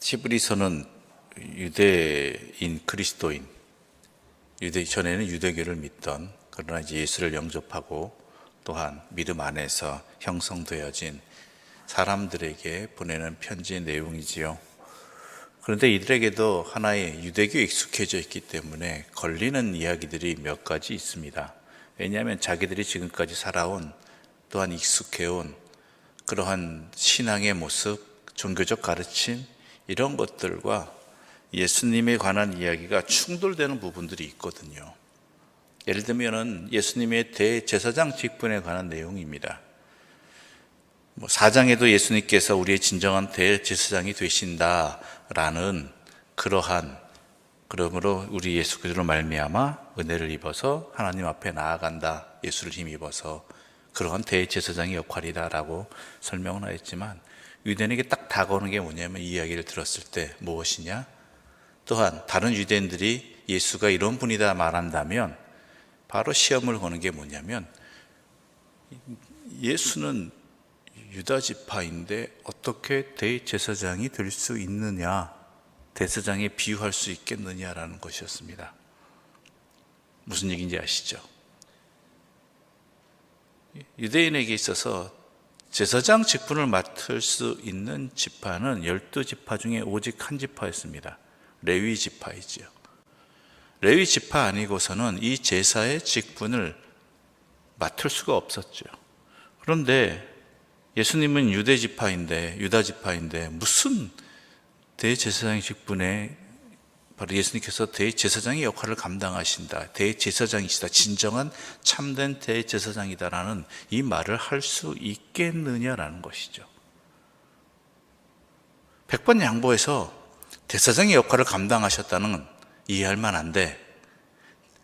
히브리서는 유대인 그리스도인, 전에는 유대교를 믿던, 그러나 이제 예수를 영접하고 또한 믿음 안에서 형성되어진 사람들에게 보내는 편지의 내용이지요. 그런데 이들에게도 하나의 유대교에 익숙해져 있기 때문에 걸리는 이야기들이 몇 가지 있습니다. 왜냐하면 자기들이 지금까지 살아온, 또한 익숙해온 그러한 신앙의 모습, 종교적 가르침, 이런 것들과 예수님에 관한 이야기가 충돌되는 부분들이 있거든요. 예를 들면 예수님의 대제사장 직분에 관한 내용입니다. 4장에도 예수님께서 우리의 진정한 대제사장이 되신다라는 그러므로 우리 예수 그리스도로 말미암아 은혜를 입어서 하나님 앞에 나아간다, 예수를 힘입어서 그러한 대제사장의 역할이다라고 설명을 하였지만, 유대인에게 딱 다가오는 게 뭐냐면, 이 이야기를 들었을 때 무엇이냐, 또한 다른 유대인들이 예수가 이런 분이다 말한다면 바로 시험을 거는 게 뭐냐면, 예수는 유다 지파인데 어떻게 대제사장이 될 수 있느냐, 대제사장에 비유할 수 있겠느냐라는 것이었습니다. 무슨 얘기인지 아시죠? 유대인에게 있어서 제사장 직분을 맡을 수 있는 지파는 12지파 중에 오직 한 지파였습니다. 레위 지파이지요. 레위 지파 아니고서는 이 제사의 직분을 맡을 수가 없었죠. 그런데 예수님은 유다 지파인데 무슨 대제사장의 직분에, 바로 예수님께서 대제사장의 역할을 감당하신다, 대제사장이시다, 진정한 참된 대제사장이다라는 이 말을 할 수 있겠느냐라는 것이죠. 100번 양보해서 대제사장의 역할을 감당하셨다는 이해할 만한데,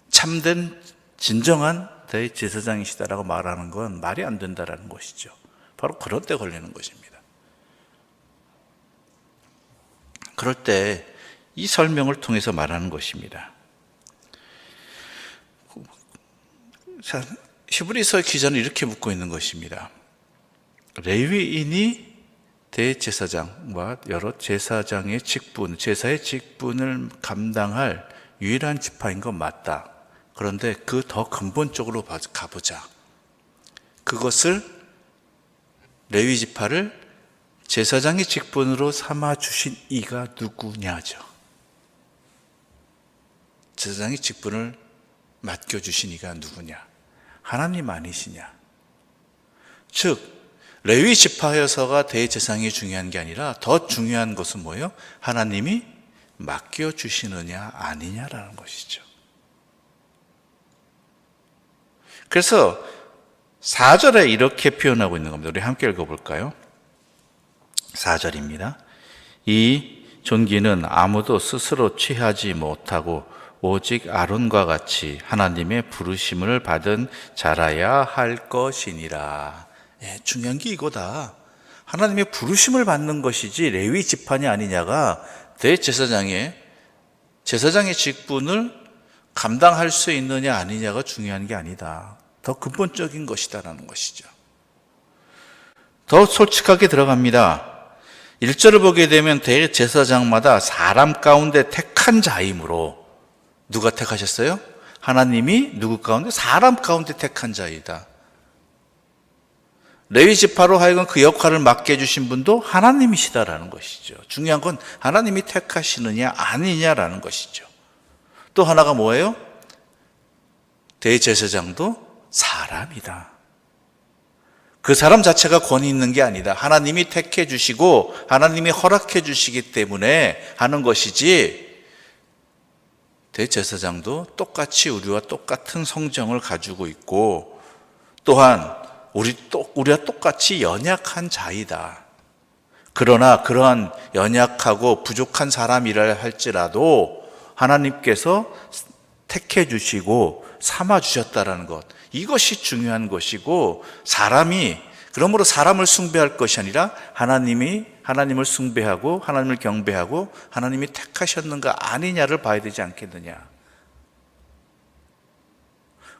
참된 진정한 대제사장이시다라고 말하는 건 말이 안 된다라는 것이죠. 바로 그런 때 걸리는 것입니다. 그럴 때 이 설명을 통해서 말하는 것입니다. 히브리서 기자는 이렇게 묻고 있는 것입니다. 레위인이 대제사장과 여러 제사장의 직분, 제사의 직분을 감당할 유일한 지파인 건 맞다. 그런데 그 더 근본적으로 가보자. 그것을, 레위 지파를 제사장의 직분으로 삼아 주신 이가 누구냐죠. 제사장의 직분을 맡겨주신 이가 누구냐? 하나님 아니시냐? 즉, 레위 지파여서가 대제사장이 중요한 게 아니라 더 중요한 것은 뭐예요? 하나님이 맡겨주시느냐 아니냐라는 것이죠. 그래서 4절에 이렇게 표현하고 있는 겁니다. 우리 함께 읽어볼까요? 4절입니다. 이 존귀는 아무도 스스로 취하지 못하고 오직 아론과 같이 하나님의 부르심을 받은 자라야 할 것이니라. 중요한 게 이거다. 하나님의 부르심을 받는 것이지 레위 지파냐 아니냐가 대제사장의 직분을 감당할 수 있느냐 아니냐가 중요한 게 아니다. 더 근본적인 것이다라는 것이죠. 더 솔직하게 들어갑니다. 1절을 보게 되면 대제사장마다 사람 가운데 택한 자이므로, 누가 택하셨어요? 하나님이 누구 가운데? 사람 가운데 택한 자이다. 레위 지파로 하여금 그 역할을 맡겨주신 분도 하나님이시다라는 것이죠. 중요한 건 하나님이 택하시느냐 아니냐라는 것이죠. 또 하나가 뭐예요? 대제사장도 사람이다. 그 사람 자체가 권위 있는 게 아니다. 하나님이 택해 주시고 하나님이 허락해 주시기 때문에 하는 것이지, 대제사장도 똑같이 우리와 똑같은 성정을 가지고 있고, 또한 우리와 똑같이 연약한 자이다. 그러나 그러한 연약하고 부족한 사람이라 할지라도 하나님께서 택해 주시고 삼아 주셨다라는 것, 이것이 중요한 것이고, 그러므로 사람을 숭배할 것이 아니라 하나님을 숭배하고 하나님을 경배하고 하나님이 택하셨는가 아니냐를 봐야 되지 않겠느냐.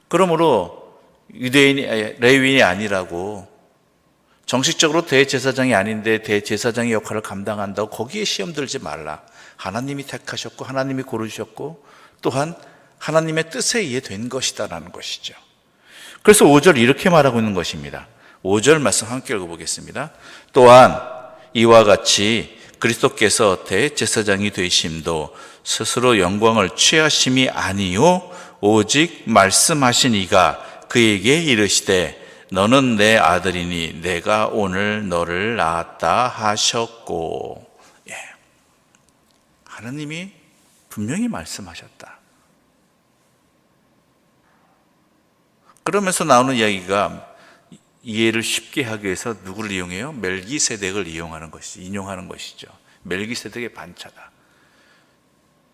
그러므로 레위인이 아니라고 정식적으로 대제사장이 아닌데 대제사장의 역할을 감당한다고 거기에 시험 들지 말라. 하나님이 택하셨고 하나님이 고르셨고 또한 하나님의 뜻에 의해 된 것이다라는 것이죠. 그래서 5절 이렇게 말하고 있는 것입니다. 5절 말씀 함께 읽어보겠습니다. 또한 이와 같이 그리스도께서 대제사장이 되심도 스스로 영광을 취하심이 아니요 오직 말씀하신 이가 그에게 이르시되 너는 내 아들이니 내가 오늘 너를 낳았다 하셨고. 하나님이 분명히 말씀하셨다. 그러면서 나오는 이야기가 이해를 쉽게 하기 위해서 누구를 이용해요? 멜기세덱을 이용하는 것이죠. 인용하는 것이죠. 멜기세덱의 반차다.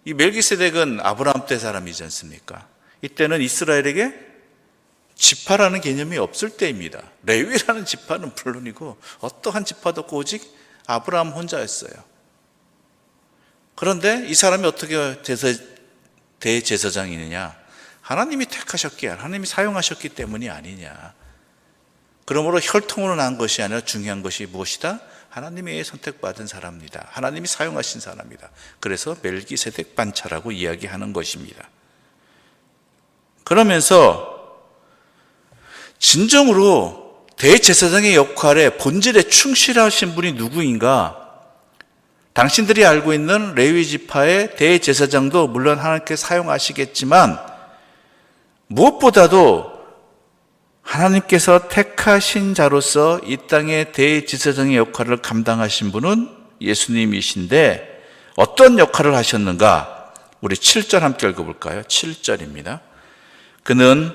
이 멜기세덱은 아브라함 때 사람이지 않습니까? 이때는 이스라엘에게 지파라는 개념이 없을 때입니다. 레위라는 지파는 물론이고 어떠한 지파도 없고 오직 아브라함 혼자였어요. 그런데 이 사람이 어떻게 대제사장이느냐? 하나님이 택하셨기에 하나님이 사용하셨기 때문이 아니냐. 그러므로 혈통으로 난 것이 아니라 중요한 것이 무엇이다? 하나님의 선택받은 사람입니다. 하나님이 사용하신 사람이다. 그래서 멜기세덱 반차라고 이야기하는 것입니다. 그러면서 진정으로 대제사장의 역할에 본질에 충실하신 분이 누구인가? 당신들이 알고 있는 레위 지파의 대제사장도 물론 하나님께 사용하시겠지만 무엇보다도 하나님께서 택하신 자로서 이 땅의 대제사장의 역할을 감당하신 분은 예수님이신데 어떤 역할을 하셨는가? 우리 7절 함께 읽어볼까요? 7절입니다. 그는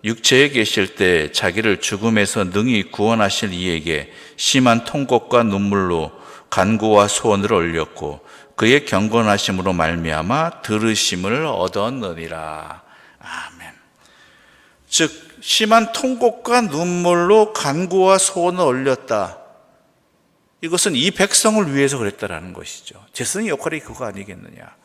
육체에 계실 때 자기를 죽음에서 능히 구원하실 이에게 심한 통곡과 눈물로 간구와 소원을 올렸고 그의 경건하심으로 말미암아 들으심을 얻었느니라. 아멘. 즉 심한 통곡과 눈물로 간구와 소원을 올렸다. 이것은 이 백성을 위해서 그랬다라는 것이죠. 제사장의 역할이 그거 아니겠느냐.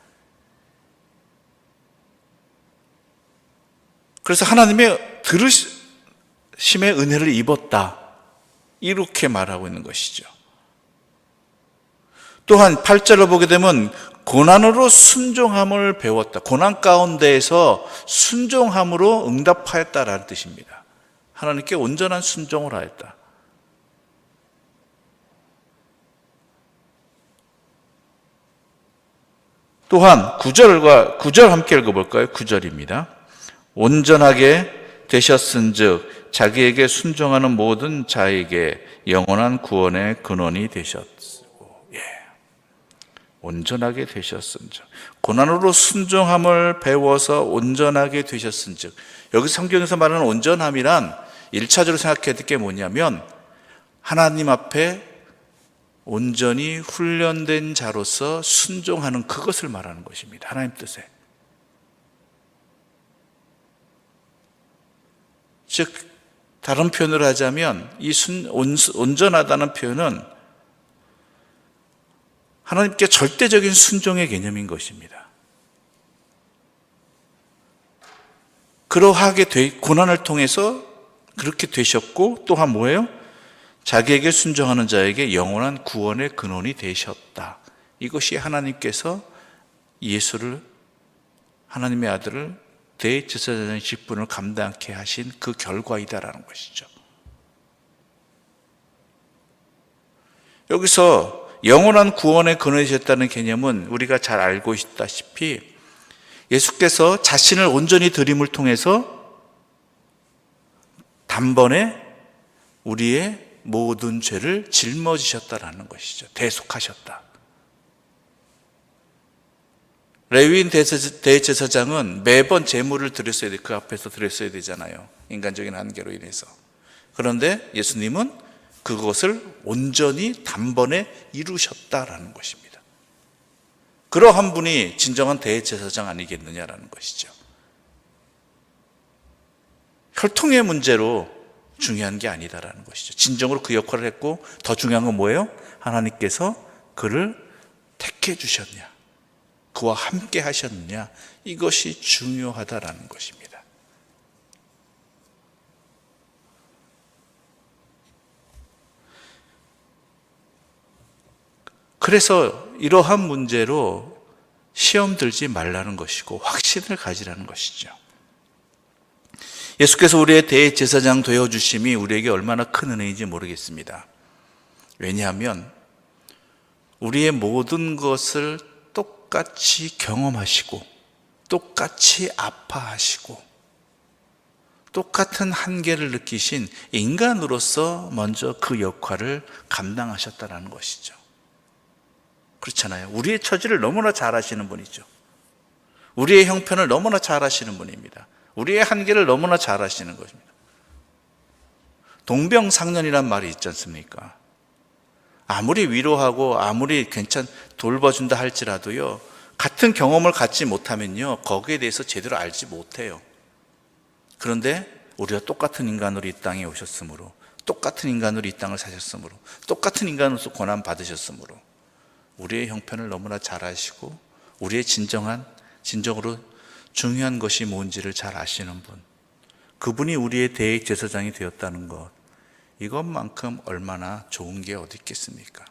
그래서 하나님의 들으심의 은혜를 입었다. 이렇게 말하고 있는 것이죠. 또한 8절을 보게 되면 고난으로 순종함을 배웠다. 고난 가운데에서 순종함으로 응답하였다라는 뜻입니다. 하나님께 온전한 순종을 하였다. 또한 9절 함께 읽어볼까요? 9절입니다. 온전하게 되셨은즉 자기에게 순종하는 모든 자에게 영원한 구원의 근원이 되셨고, 온전하게 되셨은즉 고난으로 순종함을 배워서 온전하게 되셨은즉. 여기 성경에서 말하는 온전함이란 1차적으로 생각해야 될 게 뭐냐면 하나님 앞에 온전히 훈련된 자로서 순종하는 그것을 말하는 것입니다. 하나님 뜻에. 즉 다른 표현을 하자면 이 온전하다는 표현은 하나님께 절대적인 순종의 개념인 것입니다. 그러하게 고난을 통해서 그렇게 되셨고 또한 뭐예요? 자기에게 순종하는 자에게 영원한 구원의 근원이 되셨다. 이것이 하나님께서 예수를, 하나님의 아들을 대제사장의 직분을 감당케 하신 그 결과이다라는 것이죠. 여기서 영원한 구원의 근원이 되셨다는 개념은 우리가 잘 알고 있다시피 예수께서 자신을 온전히 드림을 통해서 단번에 우리의 모든 죄를 짊어지셨다라는 것이죠. 대속하셨다. 레위인 대제사장은 매번 제물을 드렸어야 돼. 그 앞에서 드렸어야 되잖아요. 인간적인 한계로 인해서. 그런데 예수님은 그것을 온전히 단번에 이루셨다라는 것입니다. 그러한 분이 진정한 대제사장 아니겠느냐라는 것이죠. 혈통의 문제로 중요한 게 아니다라는 것이죠. 진정으로 그 역할을 했고 더 중요한 건 뭐예요? 하나님께서 그를 택해 주셨냐, 그와 함께 하셨느냐, 이것이 중요하다라는 것입니다. 그래서 이러한 문제로 시험 들지 말라는 것이고 확신을 가지라는 것이죠. 예수께서 우리의 대제사장 되어주심이 우리에게 얼마나 큰 은혜인지 모르겠습니다. 왜냐하면 우리의 모든 것을 똑같이 경험하시고 똑같이 아파하시고 똑같은 한계를 느끼신 인간으로서 먼저 그 역할을 감당하셨다는 것이죠. 그렇잖아요. 우리의 처지를 너무나 잘 아시는 분이죠. 우리의 형편을 너무나 잘 아시는 분입니다. 우리의 한계를 너무나 잘 아시는 것입니다. 동병상련이란 말이 있지 않습니까? 아무리 위로하고 아무리 돌봐준다 할지라도요, 같은 경험을 갖지 못하면요, 거기에 대해서 제대로 알지 못해요. 그런데 우리가 똑같은 인간으로 이 땅에 오셨으므로, 똑같은 인간으로 이 땅을 사셨으므로, 똑같은 인간으로서 고난 받으셨으므로 우리의 형편을 너무나 잘 아시고 우리의 진정으로 중요한 것이 뭔지를 잘 아시는 분, 그분이 우리의 대제사장이 되었다는 것, 이것만큼 얼마나 좋은 게 어디 있겠습니까?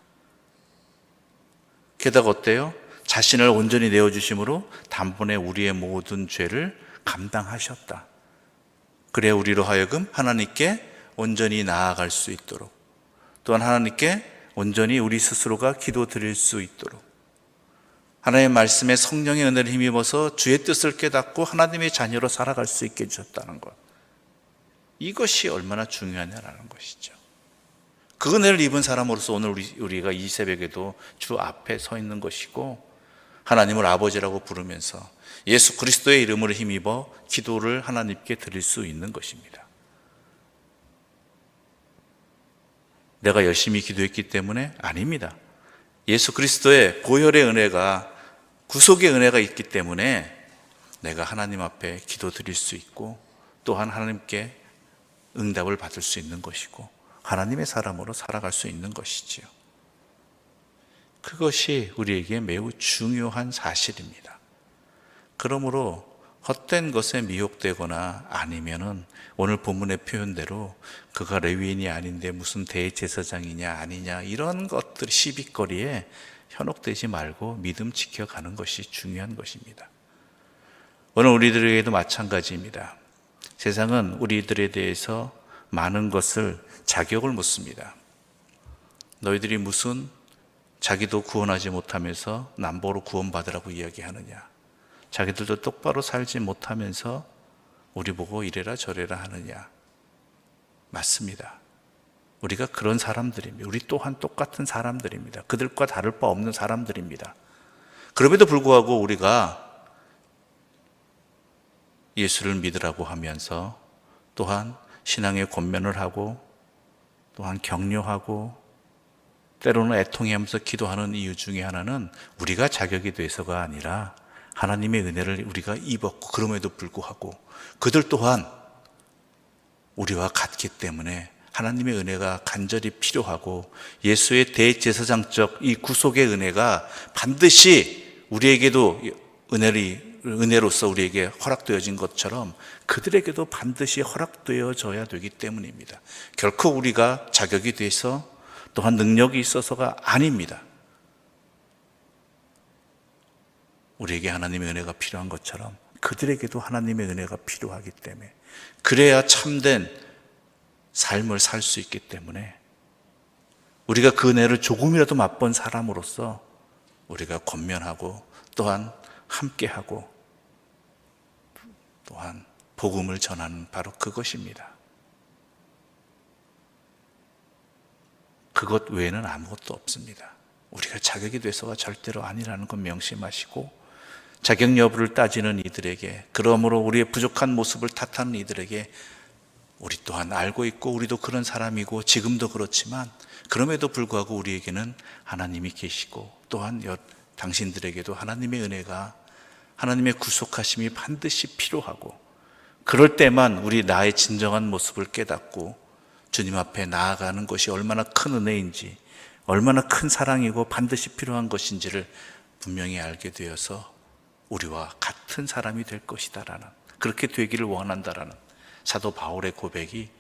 게다가 어때요? 자신을 온전히 내어주심으로 단번에 우리의 모든 죄를 감당하셨다. 그래 우리로 하여금 하나님께 온전히 나아갈 수 있도록, 또한 하나님께 온전히 우리 스스로가 기도드릴 수 있도록, 하나님의 말씀에 성령의 은혜를 힘입어서 주의 뜻을 깨닫고 하나님의 자녀로 살아갈 수 있게 해주셨다는 것, 이것이 얼마나 중요하냐라는 것이죠. 그 은혜를 입은 사람으로서 오늘 우리가 이 새벽에도 주 앞에 서 있는 것이고, 하나님을 아버지라고 부르면서 예수 그리스도의 이름으로 힘입어 기도를 하나님께 드릴 수 있는 것입니다. 내가 열심히 기도했기 때문에? 아닙니다. 예수 그리스도의 보혈의 은혜가, 구속의 은혜가 있기 때문에 내가 하나님 앞에 기도 드릴 수 있고, 또한 하나님께 응답을 받을 수 있는 것이고, 하나님의 사람으로 살아갈 수 있는 것이지요. 그것이 우리에게 매우 중요한 사실입니다. 그러므로 헛된 것에 미혹되거나 아니면은 오늘 본문의 표현대로 그가 레위인이 아닌데 무슨 대제사장이냐 아니냐 이런 것들 시비거리에 현혹되지 말고 믿음 지켜가는 것이 중요한 것입니다. 오늘 우리들에게도 마찬가지입니다. 세상은 우리들에 대해서 많은 것을 자격을 묻습니다. 너희들이 무슨 자기도 구원하지 못하면서 남보로 구원받으라고 이야기하느냐, 자기들도 똑바로 살지 못하면서 우리 보고 이래라 저래라 하느냐. 맞습니다. 우리가 그런 사람들입니다. 우리 또한 똑같은 사람들입니다. 그들과 다를 바 없는 사람들입니다. 그럼에도 불구하고 우리가 예수를 믿으라고 하면서 또한 신앙의 권면을 하고 또한 격려하고 때로는 애통해하면서 기도하는 이유 중에 하나는 우리가 자격이 돼서가 아니라 하나님의 은혜를 우리가 입었고, 그럼에도 불구하고 그들 또한 우리와 같기 때문에 하나님의 은혜가 간절히 필요하고, 예수의 대제사장적 이 구속의 은혜가 반드시 우리에게도 은혜로서 우리에게 허락되어진 것처럼 그들에게도 반드시 허락되어져야 되기 때문입니다. 결코 우리가 자격이 돼서 또한 능력이 있어서가 아닙니다. 우리에게 하나님의 은혜가 필요한 것처럼 그들에게도 하나님의 은혜가 필요하기 때문에, 그래야 참된 삶을 살 수 있기 때문에 우리가 그 은혜를 조금이라도 맛본 사람으로서 우리가 권면하고 또한 함께하고 또한 복음을 전하는 바로 그것입니다. 그것 외에는 아무것도 없습니다. 우리가 자격이 돼서가 절대로 아니라는 것 명심하시고, 자격 여부를 따지는 이들에게, 그러므로 우리의 부족한 모습을 탓하는 이들에게 우리 또한 알고 있고 우리도 그런 사람이고 지금도 그렇지만 그럼에도 불구하고 우리에게는 하나님이 계시고, 또한 당신들에게도 하나님의 은혜가, 하나님의 구속하심이 반드시 필요하고, 그럴 때만 우리 나의 진정한 모습을 깨닫고 주님 앞에 나아가는 것이 얼마나 큰 은혜인지, 얼마나 큰 사랑이고 반드시 필요한 것인지를 분명히 알게 되어서 우리와 같은 사람이 될 것이다라는, 그렇게 되기를 원한다라는 사도 바울의 고백이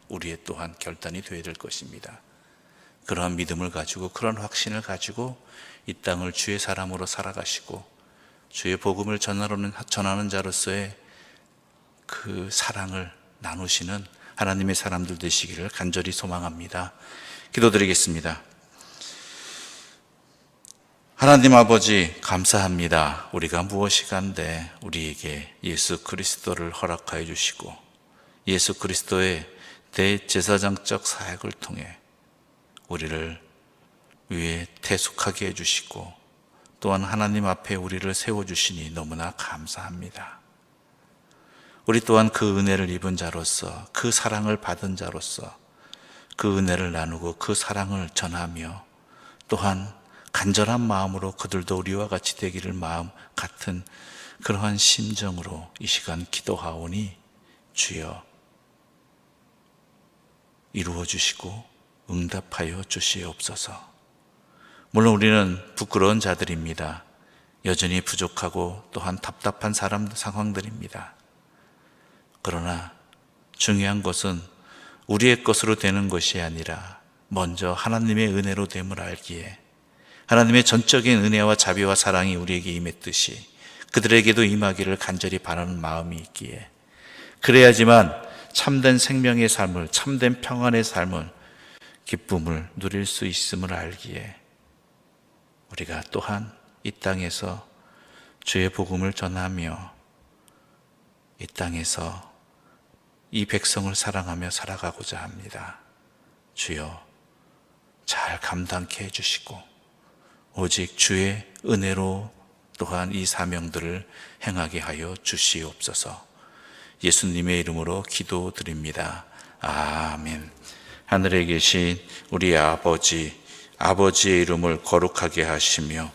우리의 또한 결단이 되어야 될 것입니다. 그러한 믿음을 가지고 그런 확신을 가지고 이 땅을 주의 사람으로 살아가시고 주의 복음을 전하는 자로서의 그 사랑을 나누시는 하나님의 사람들 되시기를 간절히 소망합니다. 기도드리겠습니다. 하나님 아버지, 감사합니다. 우리가 무엇이 간데 우리에게 예수 그리스도를 허락하여 주시고 예수 그리스도의 대제사장적 사역을 통해 우리를 위에 태숙하게 해주시고 또한 하나님 앞에 우리를 세워주시니 너무나 감사합니다. 우리 또한 그 은혜를 입은 자로서, 그 사랑을 받은 자로서 그 은혜를 나누고 그 사랑을 전하며 또한 간절한 마음으로 그들도 우리와 같이 되기를 마음 같은 그러한 심정으로 이 시간 기도하오니 주여 이루어 주시고 응답하여 주시옵소서. 물론 우리는 부끄러운 자들입니다. 여전히 부족하고 또한 답답한 상황들입니다. 그러나 중요한 것은 우리의 것으로 되는 것이 아니라 먼저 하나님의 은혜로 됨을 알기에 하나님의 전적인 은혜와 자비와 사랑이 우리에게 임했듯이 그들에게도 임하기를 간절히 바라는 마음이 있기에 그래야지만 참된 생명의 삶을, 참된 평안의 삶을, 기쁨을 누릴 수 있음을 알기에 우리가 또한 이 땅에서 주의 복음을 전하며 이 땅에서 이 백성을 사랑하며 살아가고자 합니다. 주여 잘 감당케 해주시고 오직 주의 은혜로 또한 이 사명들을 행하게 하여 주시옵소서. 예수님의 이름으로 기도드립니다. 아멘. 하늘에 계신 우리 아버지, 아버지의 이름을 거룩하게 하시며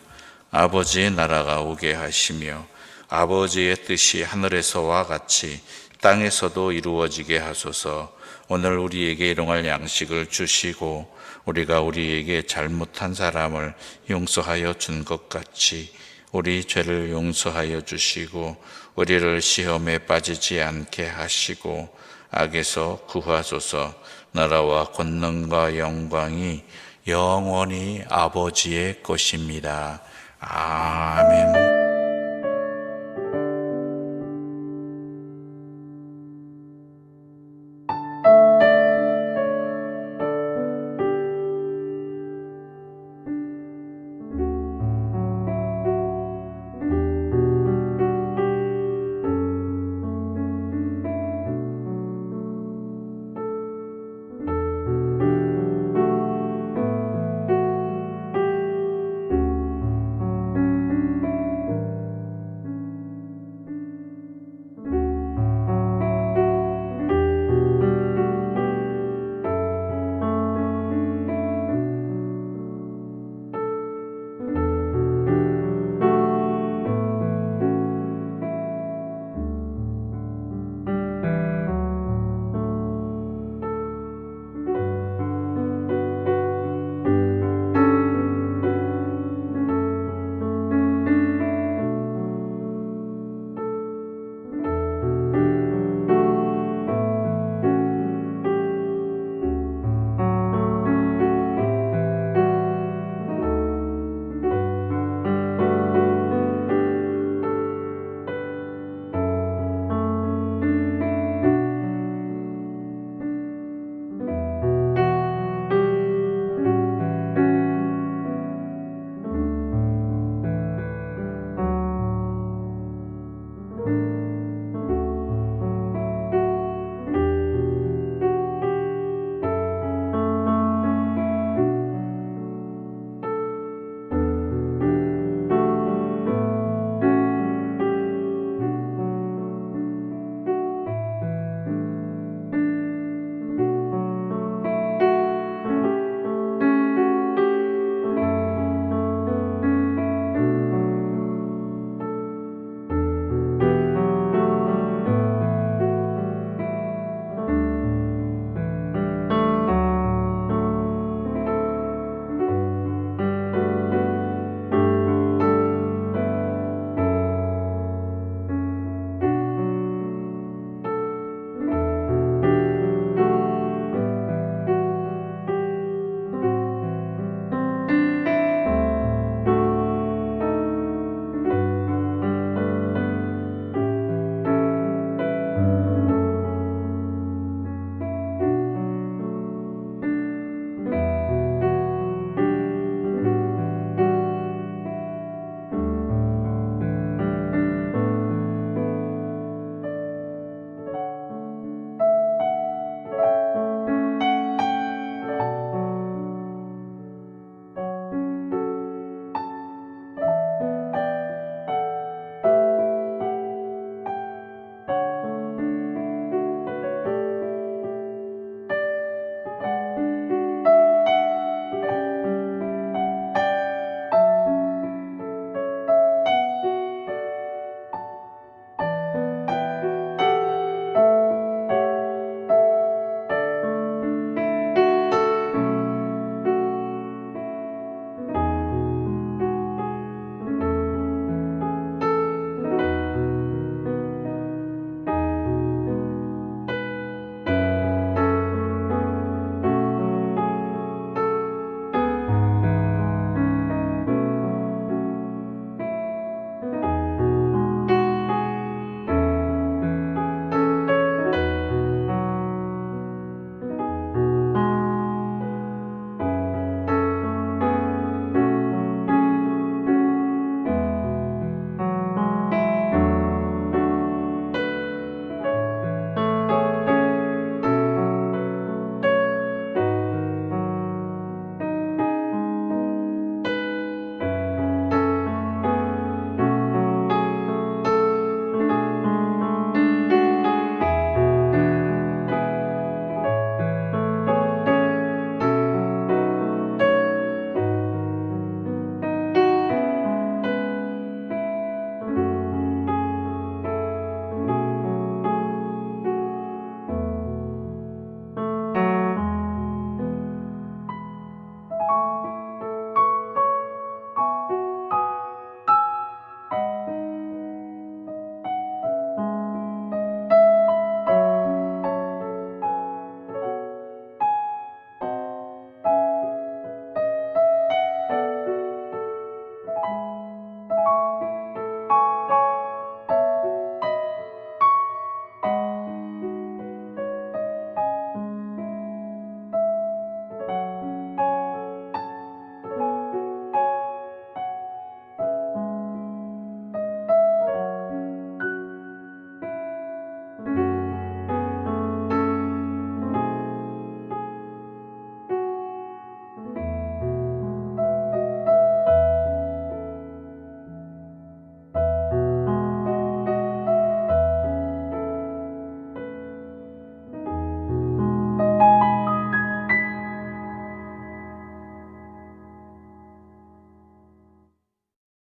아버지의 나라가 오게 하시며 아버지의 뜻이 하늘에서와 같이 땅에서도 이루어지게 하소서. 오늘 우리에게 일용할 양식을 주시고 우리가 우리에게 잘못한 사람을 용서하여 준 것 같이 우리 죄를 용서하여 주시고 우리를 시험에 빠지지 않게 하시고 악에서 구하소서. 나라와 권능과 영광이 영원히 아버지의 것입니다. 아멘.